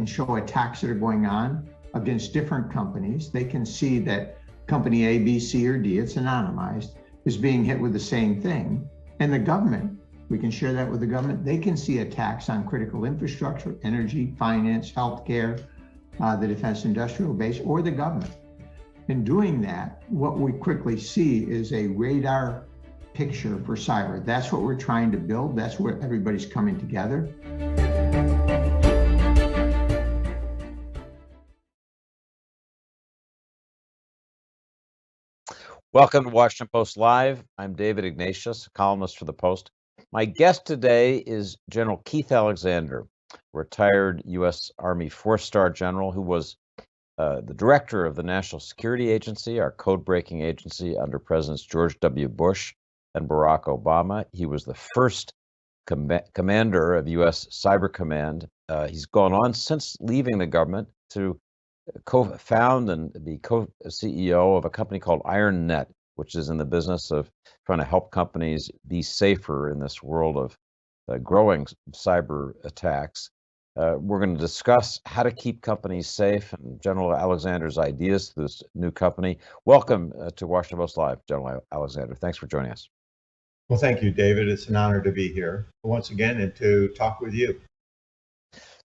can show attacks that are going on against different companies. They can see that company A, B, C, or D, it's anonymized, is being hit with the same thing. And the government, we can share that with the government. They can see attacks on critical infrastructure, energy, finance, healthcare, the defense industrial base, or the government. In doing that, what we quickly see is a radar picture for cyber. That's what we're trying to build. That's where everybody's coming together. Welcome to Washington Post Live. I'm David Ignatius, a columnist for the Post. My guest today is General Keith Alexander, retired U.S. Army four-star general who was the director of the National Security Agency, our code-breaking agency under Presidents George W. Bush and Barack Obama. He was the first commander of U.S. Cyber Command. He's gone on since leaving the government to co-found and be co-CEO of a company called IronNet, which is in the business of trying to help companies be safer in this world of growing cyber attacks. We're going to discuss how to keep companies safe and General Alexander's ideas to this new company. Welcome to Washington Post Live, General Alexander. Thanks for joining us. Well, thank you, David. It's an honor to be here once again and to talk with you.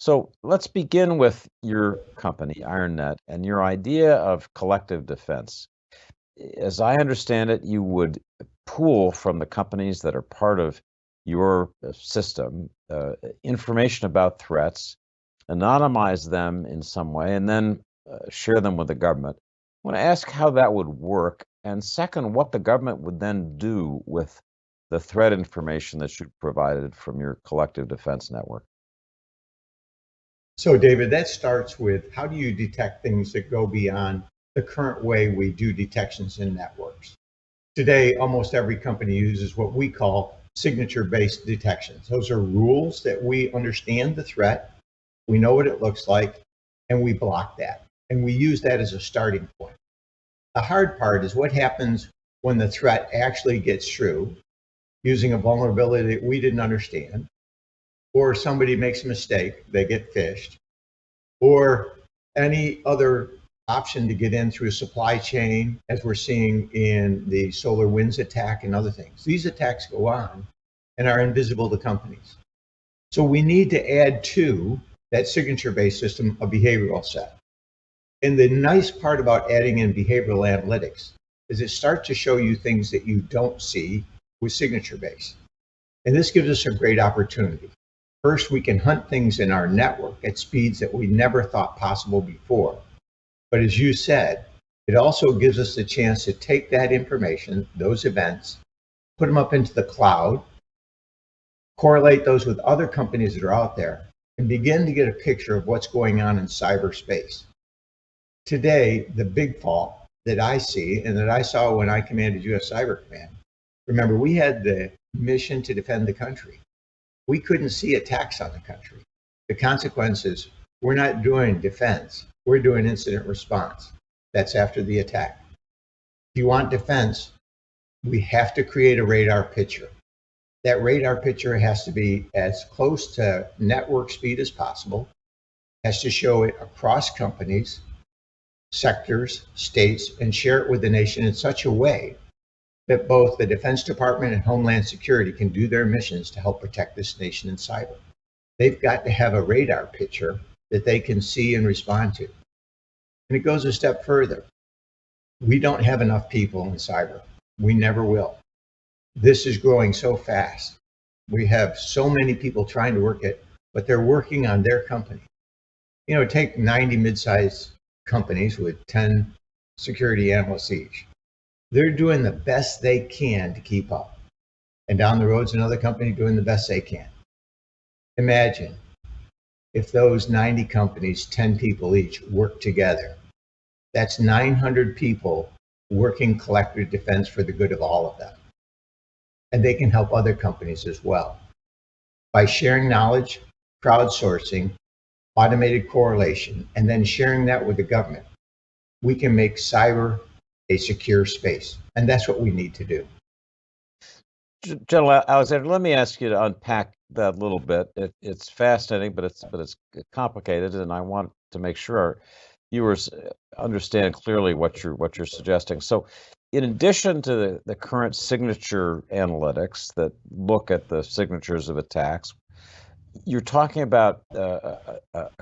So let's begin with your company, IronNet, and your idea of collective defense. As I understand it, you would pool from the companies that are part of your system information about threats, anonymize them in some way, and then share them with the government. I want to ask how that would work, and second, what the government would then do with the threat information that you provided from your collective defense network. So, David, that starts with how do you detect things that go beyond the current way we do detections in networks? Today, almost every company uses what we call signature-based detections. Those are rules that we understand the threat, we know what it looks like, and we block that. And we use that as a starting point. The hard part is what happens when the threat actually gets through using a vulnerability that we didn't understand, or somebody makes a mistake, they get phished, or any other option to get in through a supply chain, as we're seeing in the SolarWinds attack and other things. These attacks go on and are invisible to companies. So we need to add to that signature-based system a behavioral set. And the nice part about adding in behavioral analytics is it starts to show you things that you don't see with signature-based. And this gives us a great opportunity. First, we can hunt things in our network at speeds that we never thought possible before. But as you said, it also gives us the chance to take that information, those events, put them up into the cloud, correlate those with other companies that are out there, and begin to get a picture of what's going on in cyberspace. Today, the big fault that I see and that I saw when I commanded U.S. Cyber Command, remember, we had the mission to defend the country. We couldn't see attacks on the country. The consequences, we're not doing defense, we're doing incident response. That's after the attack. If you want defense, we have to create a radar picture. That radar picture has to be as close to network speed as possible, has to show it across companies, sectors, states, and share it with the nation in such a way that both the Defense Department and Homeland Security can do their missions to help protect this nation in cyber. They've got to have a radar picture that they can see and respond to. And it goes a step further. We don't have enough people in cyber. We never will. This is growing so fast. We have so many people trying to work it, but they're working on their company. You know, take 90 mid-sized companies with 10 security analysts each. They're doing the best they can to keep up. And down the road's another company doing the best they can. Imagine if those 90 companies, 10 people each, work together. That's 900 people working collective defense for the good of all of them. And they can help other companies as well. By sharing knowledge, crowdsourcing, automated correlation, and then sharing that with the government, we can make cyber a secure space. And that's what we need to do. General Alexander, let me ask you to unpack that a little bit. It's fascinating, but it's complicated, and I want to make sure our viewers understand clearly what you're suggesting. So, in addition to the current signature analytics that look at the signatures of attacks, you're talking about a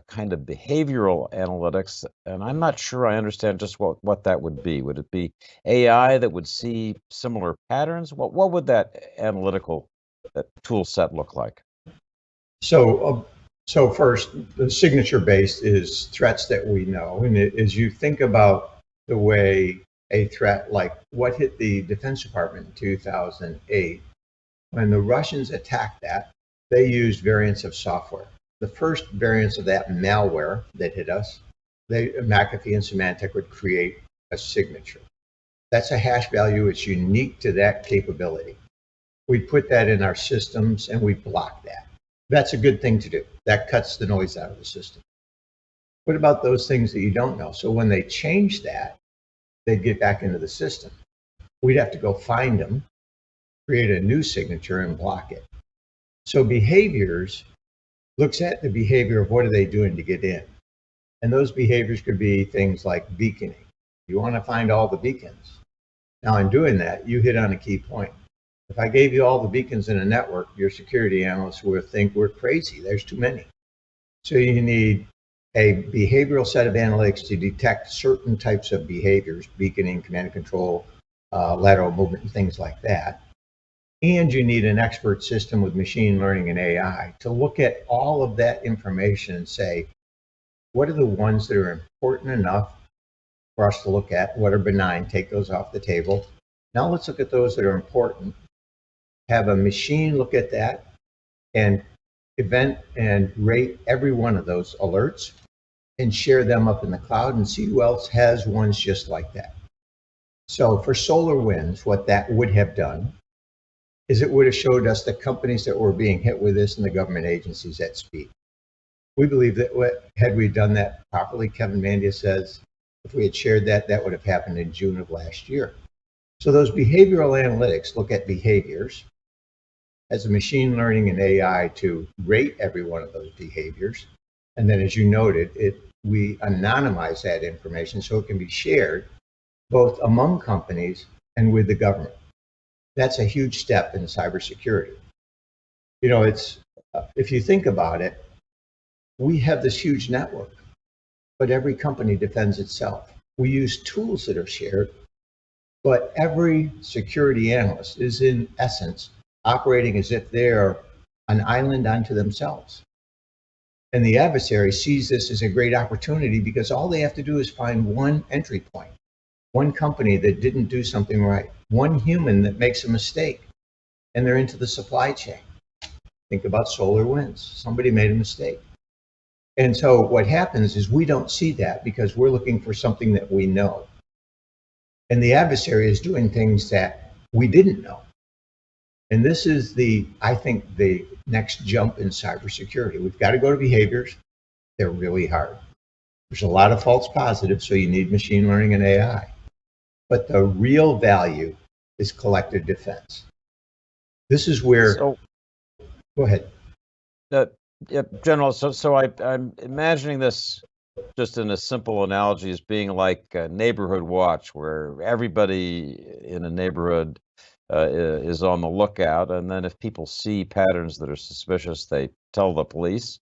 kind of behavioral analytics, and I'm not sure I understand just what that would be. Would it be AI that would see similar patterns? What would that analytical tool set look like? So first, the signature based is threats that we know, and as you think about the way a threat like what hit the Defense Department in 2008, when the Russians attacked that, they used variants of software. The first variants of that malware that hit us, McAfee and Symantec would create a signature. That's a hash value. It's unique to that capability. We'd put that in our systems and we'd block that. That's a good thing to do. That cuts the noise out of the system. What about those things that you don't know? So when they change that, they'd get back into the system. We'd have to go find them, create a new signature, and block it. So behaviors looks at the behavior of what are they doing to get in. And those behaviors could be things like beaconing. You want to find all the beacons. Now in doing that, you hit on a key point. If I gave you all the beacons in a network, your security analysts would think we're crazy. There's too many. So you need a behavioral set of analytics to detect certain types of behaviors, beaconing, command and control, lateral movement, and things like that. And you need an expert system with machine learning and AI to look at all of that information and say, what are the ones that are important enough for us to look at? What are benign? Take those off the table. Now let's look at those that are important. Have a machine look at that and event and rate every one of those alerts and share them up in the cloud and see who else has ones just like that. So for SolarWinds, what that would have done is it would have showed us the companies that were being hit with this and the government agencies at speed. We believe that had we done that properly, Kevin Mandia says, if we had shared that, that would have happened in June of last year. So those behavioral analytics look at behaviors as a machine learning and AI to rate every one of those behaviors. And then as you noted, we anonymize that information so it can be shared both among companies and with the government. That's a huge step in cybersecurity. You know, it's if you think about it, we have this huge network, but every company defends itself. We use tools that are shared, but every security analyst is in essence operating as if they're an island unto themselves. And the adversary sees this as a great opportunity because all they have to do is find one entry point, one company that didn't do something right, one human that makes a mistake, and they're into the supply chain. Think about SolarWinds. Somebody made a mistake. And so what happens is we don't see that because we're looking for something that we know. And the adversary is doing things that we didn't know. And this is I think, the next jump in cybersecurity. We've got to go to behaviors. They're really hard. There's a lot of false positives, so you need machine learning and AI. But the real value is collective defense. This is where, go ahead. Yeah, General, so I'm imagining this just in a simple analogy as being like a neighborhood watch where everybody in a neighborhood is on the lookout, and then if people see patterns that are suspicious, they tell the police,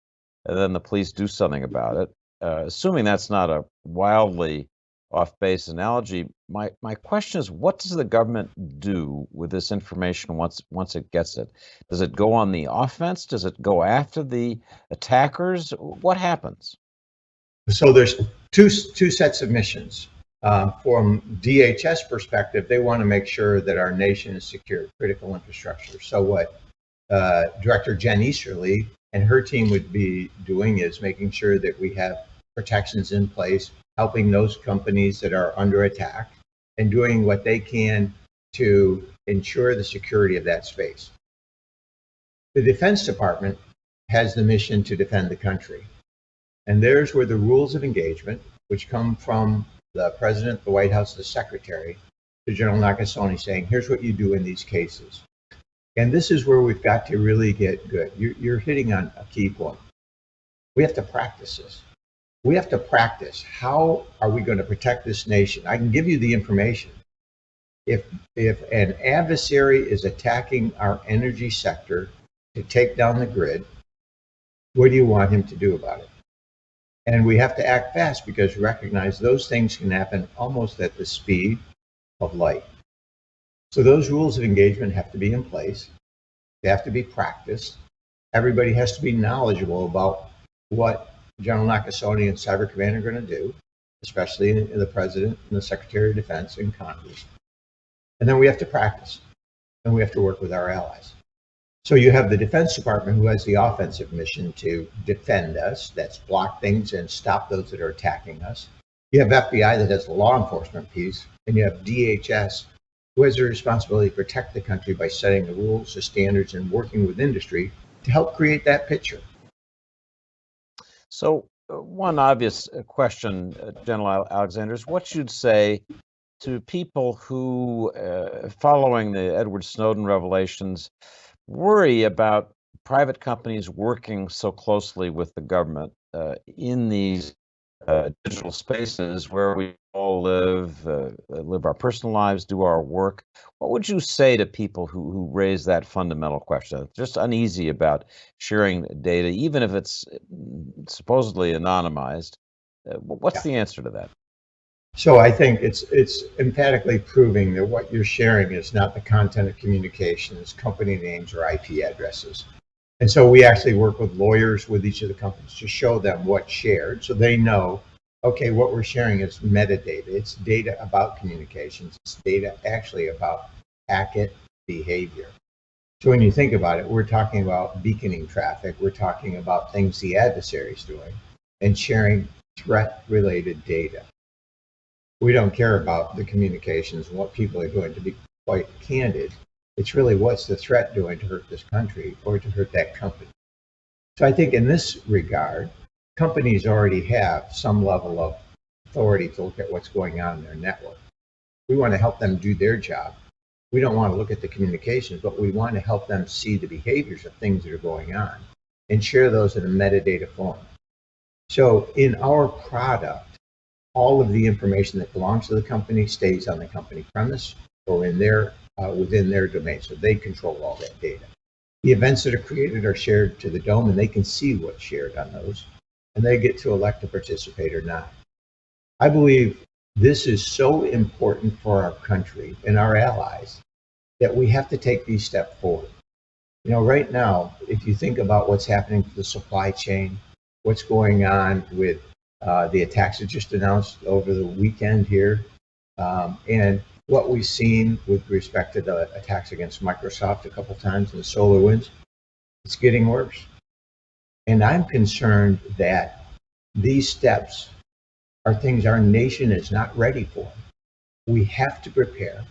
and then the police do something about it. Assuming that's not a wildly off-base analogy, my question is, what does the government do with this information once it gets it? Does it go on the offense? Does it go after the attackers? What happens? So there's two sets of missions. From DHS perspective, they want to make sure that our nation is secure, critical infrastructure. So what Director Jen Easterly and her team would be doing is making sure that we have protections in place, helping those companies that are under attack and doing what they can to ensure the security of that space. The Defense Department has the mission to defend the country. And there's where the rules of engagement, which come from the President, the White House, the Secretary, to General Nakasone saying, here's what you do in these cases. And this is where we've got to really get good. You're hitting on a key point. We have to practice this. We have to practice. How are we going to protect this nation? I can give you the information. If an adversary is attacking our energy sector to take down the grid, what do you want him to do about it? And we have to act fast because recognize those things can happen almost at the speed of light. So those rules of engagement have to be in place. They have to be practiced. Everybody has to be knowledgeable about what General Nakasone and Cyber Command are going to do, especially the President and the Secretary of Defense and Congress. And then we have to practice, and we have to work with our allies. So you have the Defense Department, who has the offensive mission to defend us, that's block things and stop those that are attacking us. You have FBI that has the law enforcement piece, and you have DHS, who has the responsibility to protect the country by setting the rules, the standards, and working with industry to help create that picture. So one obvious question, General Alexander, is what you'd say to people who, following the Edward Snowden revelations, worry about private companies working so closely with the government in these digital spaces where we all live our personal lives, do our work. What would you say to people who raise that fundamental question? Just uneasy about sharing data, even if it's supposedly anonymized. What's the answer to that? So I think it's emphatically proving that what you're sharing is not the content of communications, company names, or IP addresses. And so we actually work with lawyers with each of the companies to show them what's shared so they know, okay, what we're sharing is metadata. It's data about communications. It's data actually about packet behavior. So when you think about it, we're talking about beaconing traffic. We're talking about things the adversary is doing and sharing threat-related data. We don't care about the communications and what people are doing. To be quite candid, it's really what's the threat doing to hurt this country or to hurt that company. So I think in this regard, companies already have some level of authority to look at what's going on in their network. We want to help them do their job. We don't want to look at the communications, but we want to help them see the behaviors of things that are going on and share those in a metadata form. So in our product, all of the information that belongs to the company stays on the company premise or in their within their domain, so they control all that data. The events that are created are shared to the dome, and they can see what's shared on those, and they get to elect to participate or not. I believe this is so important for our country and our allies that we have to take these steps forward. You know, right now, if you think about what's happening to the supply chain, what's going on with the attacks that just announced over the weekend here, and what we've seen with respect to the attacks against Microsoft a couple times and the SolarWinds, it's getting worse. And I'm concerned that these steps are things our nation is not ready for. We have to prepare.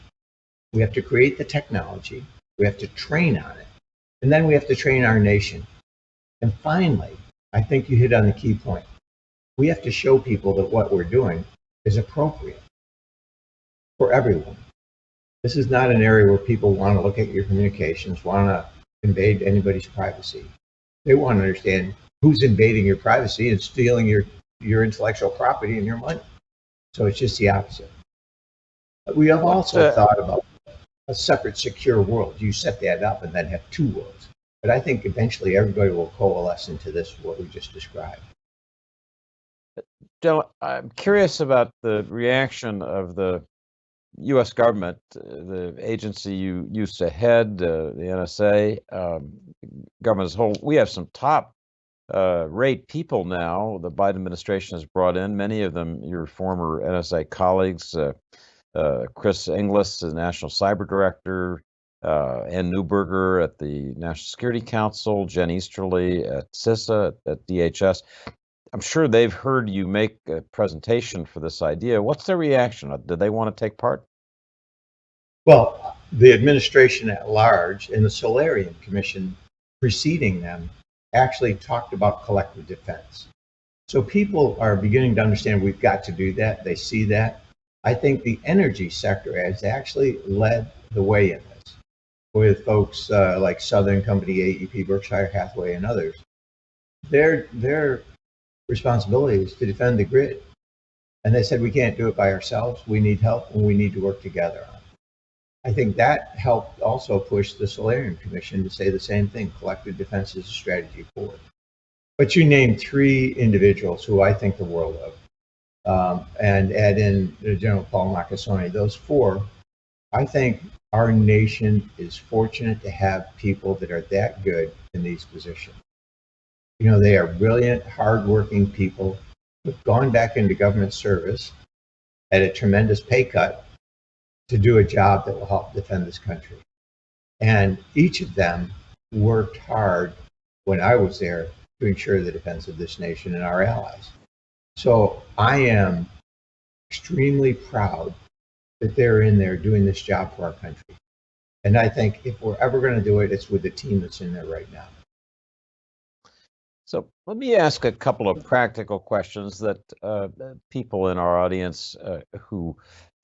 We have to create the technology. We have to train on it. And then we have to train our nation. And finally, I think you hit on the key point. We have to show people that what we're doing is appropriate for everyone. This is not an area where people want to look at your communications, want to invade anybody's privacy. They want to understand who's invading your privacy and stealing your intellectual property and your money. So it's just the opposite. We have also thought about a separate secure world. You set that up and then have two worlds. But I think eventually everybody will coalesce into this, what we just described. Del, I'm curious about the reaction of the U.S. government, the agency you used to head, the NSA, government as a whole. We have some top rate people now the Biden administration has brought in, many of them your former NSA colleagues, Chris Inglis, the National Cyber Director, Ann Neuberger at the National Security Council, Jen Easterly at CISA, at DHS. I'm sure they've heard you make a presentation for this idea. What's their reaction? Do they want to take part? Well, the administration at large and the Solarium Commission preceding them actually talked about collective defense. So people are beginning to understand we've got to do that. They see that. I think the energy sector has actually led the way in this. with folks like Southern Company, AEP, Berkshire Hathaway, and others. Their responsibility is to defend the grid. And they said, we can't do it by ourselves. We need help, and we need to work together on it. I think that helped also push the Solarium Commission to say the same thing, collective defense is a strategy forward. But you named 3 individuals who I think the world of, and add in General Paul Nakasone. Those 4, I think our nation is fortunate to have people that are that good in these positions. You know, they are brilliant, hardworking people who've gone back into government service at a tremendous pay cut to do a job that will help defend this country. And each of them worked hard when I was there to ensure the defense of this nation and our allies. So I am extremely proud that they're in there doing this job for our country. And I think if we're ever going to do it, it's with the team that's in there right now. So let me ask a couple of practical questions that people in our audience who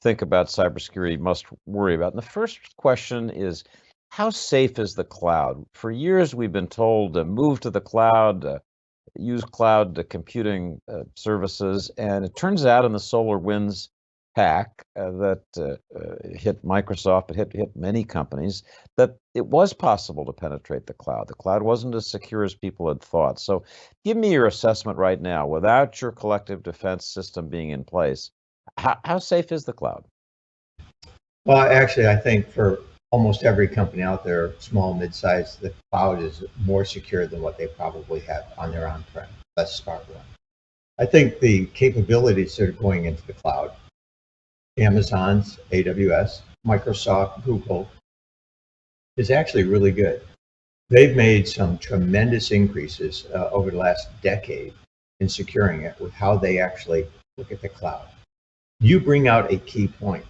think about cybersecurity must worry about. And the first question is, how safe is the cloud? For years, we've been told to move to the cloud, use cloud computing services, and it turns out in the SolarWinds hack that hit Microsoft, but hit many companies, that it was possible to penetrate the cloud. The cloud wasn't as secure as people had thought. So give me your assessment right now, without your collective defense system being in place, how safe is the cloud? Well, actually, I think for almost every company out there, small, mid-sized, the cloud is more secure than what they probably have on their on-prem. That's part one. I think the capabilities that are going into the cloud, Amazon's, AWS, Microsoft, Google, is actually really good. They've made some tremendous increases over the last decade in securing it with how they actually look at the cloud. You bring out a key point.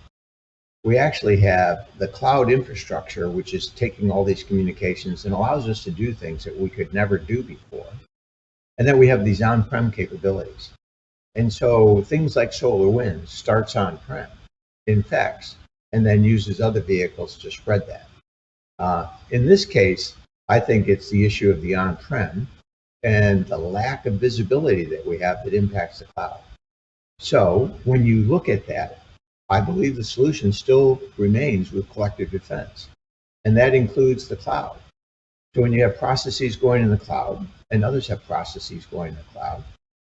We actually have the cloud infrastructure, which is taking all these communications and allows us to do things that we could never do before. And then we have these on-prem capabilities. And so things like SolarWinds starts on-prem, infects, and then uses other vehicles to spread that. In this case, I think it's the issue of the on-prem and the lack of visibility that we have that impacts the cloud. So when you look at that, I believe the solution still remains with collective defense, and that includes the cloud. So when you have processes going in the cloud and others have processes going in the cloud,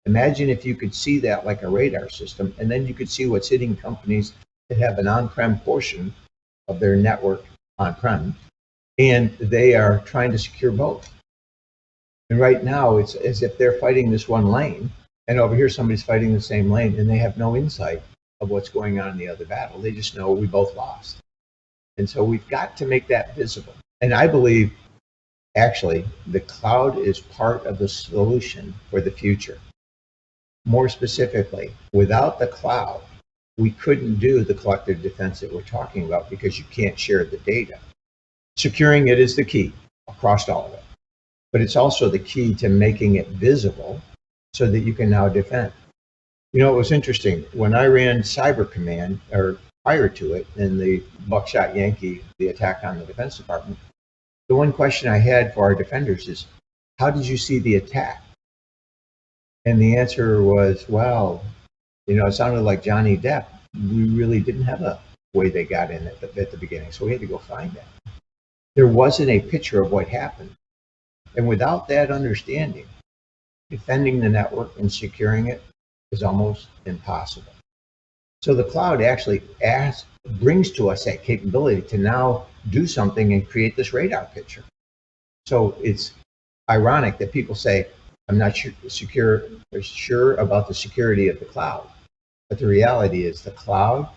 imagine if you could see that like a radar system, and then you could see what's hitting companies that have an on-prem portion of their network on-prem, and they are trying to secure both. And right now, it's as if they're fighting this one lane, and over here somebody's fighting the same lane, and they have no insight of what's going on in the other battle. They just know we both lost. And so we've got to make that visible. And I believe, actually, the cloud is part of the solution for the future. More specifically, without the cloud, we couldn't do the collective defense that we're talking about because you can't share the data. Securing it is the key across all of it. But it's also the key to making it visible so that you can now defend. You know, it was interesting. When I ran Cyber Command, or prior to it, in the Buckshot Yankee, the attack on the Defense Department, the one question I had for our defenders is, how did you see the attack? And the answer was, well, you know, it sounded like Johnny Depp. We really didn't have a way they got in at the beginning, so we had to go find that. There wasn't a picture of what happened. And without that understanding, defending the network and securing it is almost impossible. So the cloud actually brings to us that capability to now do something and create this radar picture. So it's ironic that people say, I'm not sure about the security of the cloud. But the reality is the cloud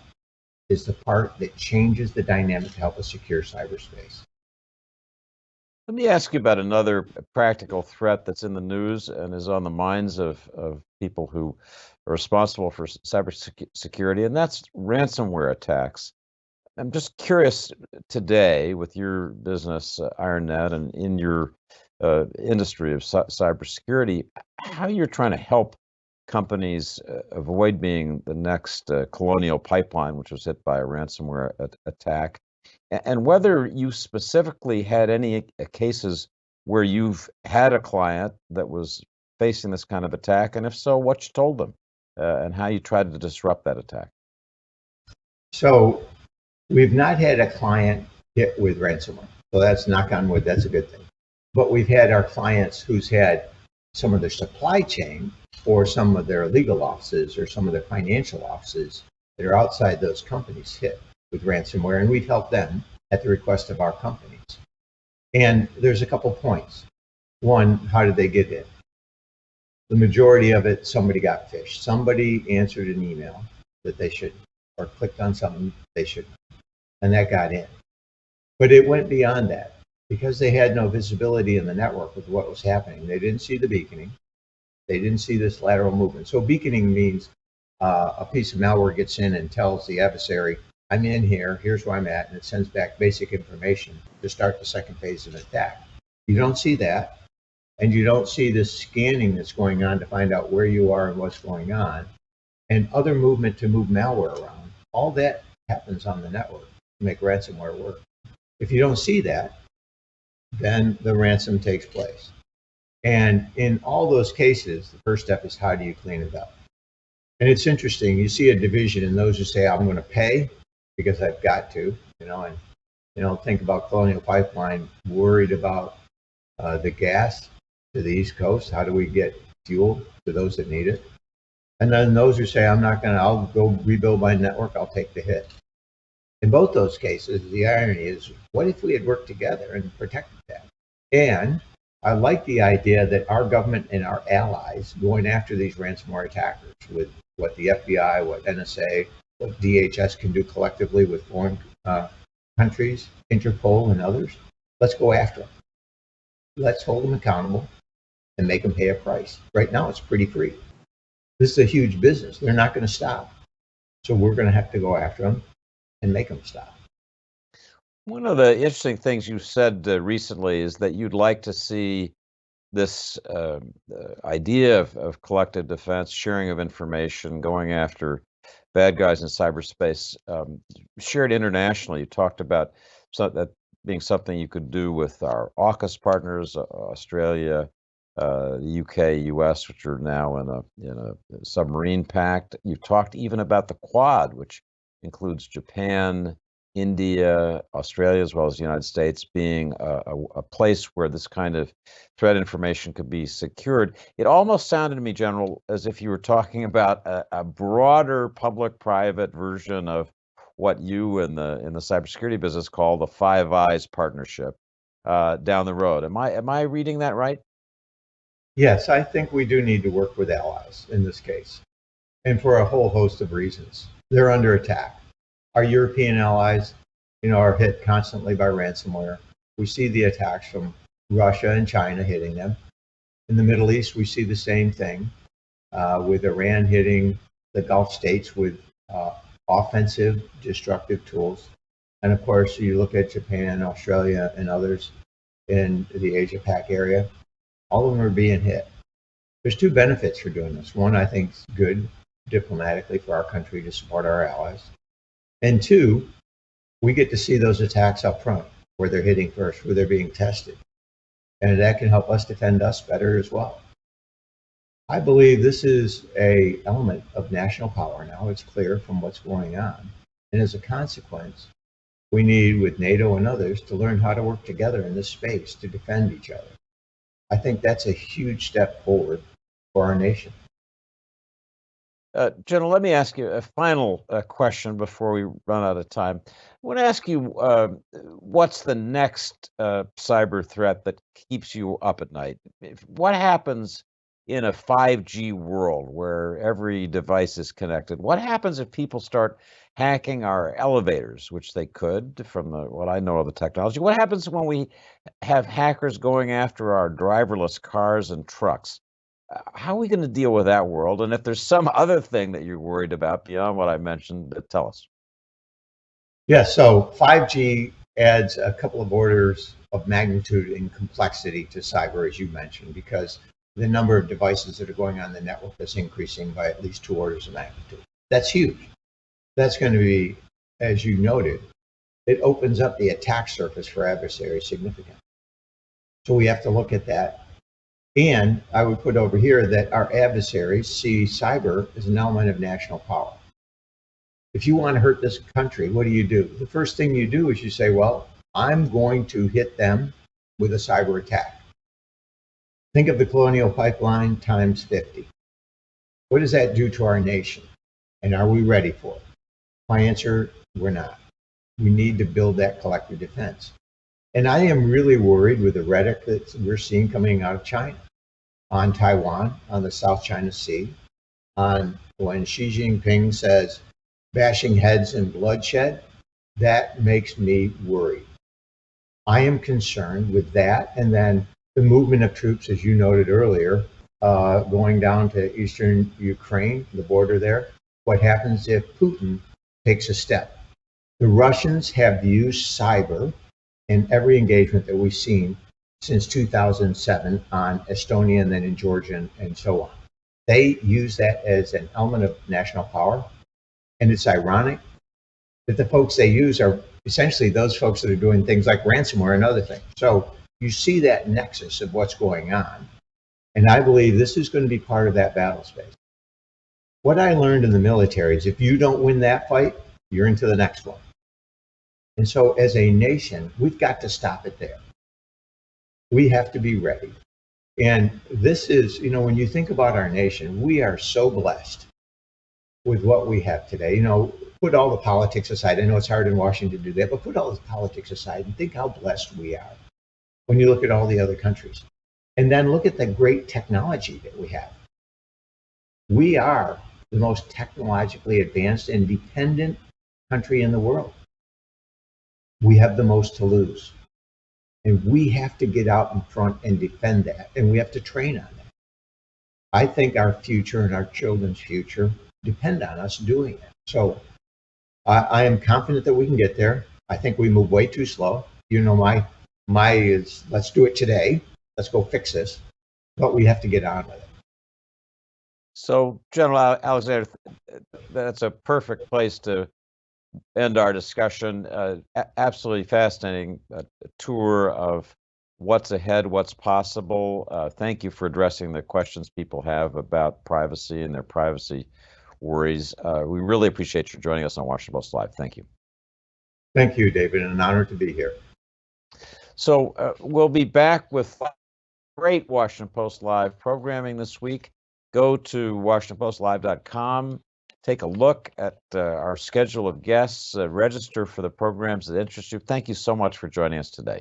is the part that changes the dynamic to help us secure cyberspace. Let me ask you about another practical threat that's in the news and is on the minds of people who are responsible for cybersecurity, and that's ransomware attacks. I'm just curious today, with your business, IronNet, and in your industry of cybersecurity, how you're trying to help companies avoid being the next Colonial Pipeline, which was hit by a ransomware attack. And whether you specifically had any cases where you've had a client that was facing this kind of attack, and if so, what you told them, and how you tried to disrupt that attack. So we've not had a client hit with ransomware. So that's, knock on wood, that's a good thing. But we've had our clients who's had some of their supply chain or some of their legal offices or some of their financial offices that are outside those companies hit with ransomware, and we've helped them at the request of our companies. And there's a couple points. One, how did they get in? The majority of it, somebody got phished. Somebody answered an email that they shouldn't, or clicked on something they shouldn't, and that got in. But it went beyond that. Because they had no visibility in the network with what was happening, they didn't see the beaconing. They didn't see this lateral movement. So beaconing means a piece of malware gets in and tells the adversary, I'm in here, here's where I'm at, and it sends back basic information to start the second phase of an attack. You don't see that, and you don't see this scanning that's going on to find out where you are and what's going on, and other movement to move malware around. All that happens on the network to make ransomware work. If you don't see that, then the ransom takes place. And in all those cases, the first step is how do you clean it up? And it's interesting, you see a division in those who say, I'm going to pay because I've got to, and think about Colonial Pipeline, worried about the gas to the East Coast. How do we get fuel to those that need it? And then those who say, I'll go rebuild my network, I'll take the hit. In both those cases, the irony is, what if we had worked together and protected that? And I like the idea that our government and our allies going after these ransomware attackers with what the FBI, what NSA, what DHS can do collectively with foreign countries, Interpol and others. Let's go after them. Let's hold them accountable and make them pay a price. Right now, it's pretty free. This is a huge business. They're not going to stop. So we're going to have to go after them and make them stop. One of the interesting things you said recently is that you'd like to see this idea of collective defense, sharing of information, going after bad guys in cyberspace, shared internationally. You talked about that being something you could do with our AUKUS partners, Australia, the UK, US, which are now in a submarine pact. You talked even about the Quad, which includes Japan, India, Australia, as well as the United States, being a place where this kind of threat information could be secured. It almost sounded to me, General, as if you were talking about a broader public-private version of what you in the cybersecurity business call the Five Eyes partnership down the road. Am I reading that right? Yes, I think we do need to work with allies in this case, and for a whole host of reasons. They're under attack. Our European allies, are hit constantly by ransomware. We see the attacks from Russia and China hitting them. In the Middle East, we see the same thing with Iran hitting the Gulf states with offensive, destructive tools. And of course, you look at Japan, Australia, and others in the Asia-Pac area, all of them are being hit. There's two benefits for doing this. One, I think, is good diplomatically for our country to support our allies. And two, we get to see those attacks up front, where they're hitting first, where they're being tested. And that can help us defend us better as well. I believe this is an element of national power now. It's clear from what's going on. And as a consequence, we need, with NATO and others, to learn how to work together in this space to defend each other. I think that's a huge step forward for our nation. General, let me ask you a final question before we run out of time. I want to ask you, what's the next cyber threat that keeps you up at night? What happens in a 5G world where every device is connected? What happens if people start hacking our elevators, which they could from what I know of the technology? What happens when we have hackers going after our driverless cars and trucks? How are we going to deal with that world? And if there's some other thing that you're worried about beyond what I mentioned, tell us. Yeah, so 5G adds a couple of orders of magnitude in complexity to cyber, as you mentioned, because the number of devices that are going on the network is increasing by at least 2 orders of magnitude. That's huge. That's going to be, as you noted, it opens up the attack surface for adversaries significantly. So we have to look at that. And I would put over here that our adversaries see cyber as an element of national power. If you want to hurt this country, what do? The first thing you do is you say, well, I'm going to hit them with a cyber attack. Think of the Colonial Pipeline times 50. What does that do to our nation? And are we ready for it? My answer, we're not. We need to build that collective defense. And I am really worried with the rhetoric that we're seeing coming out of China on Taiwan, on the South China Sea, on when Xi Jinping says bashing heads and bloodshed. That makes me worried. I am concerned with that. And then the movement of troops, as you noted earlier, going down to eastern Ukraine, the border there. What happens if Putin takes a step? The Russians have used cyber in every engagement that we've seen since 2007 on Estonia and then in Georgia and so on. They use that as an element of national power. And it's ironic that the folks they use are essentially those folks that are doing things like ransomware and other things. So you see that nexus of what's going on. And I believe this is going to be part of that battle space. What I learned in the military is if you don't win that fight, you're into the next one. And so as a nation, we've got to stop it there. We have to be ready. And this is, when you think about our nation, we are so blessed with what we have today. Put all the politics aside. I know it's hard in Washington to do that, but put all the politics aside and think how blessed we are when you look at all the other countries. And then look at the great technology that we have. We are the most technologically advanced and dependent country in the world. We have the most to lose. And we have to get out in front and defend that. And we have to train on that. I think our future and our children's future depend on us doing it. So I am confident that we can get there. I think we move way too slow. My is let's do it today. Let's go fix this. But we have to get on with it. So, General Alexander, that's a perfect place to end our discussion. Absolutely fascinating tour of what's ahead, what's possible. Thank you for addressing the questions people have about privacy and their privacy worries. We really appreciate you joining us on Washington Post Live. Thank you. Thank you, David. An honor to be here. So we'll be back with great Washington Post Live programming this week. Go to WashingtonPostLive.com. Take a look at our schedule of guests, register for the programs that interest you. Thank you so much for joining us today.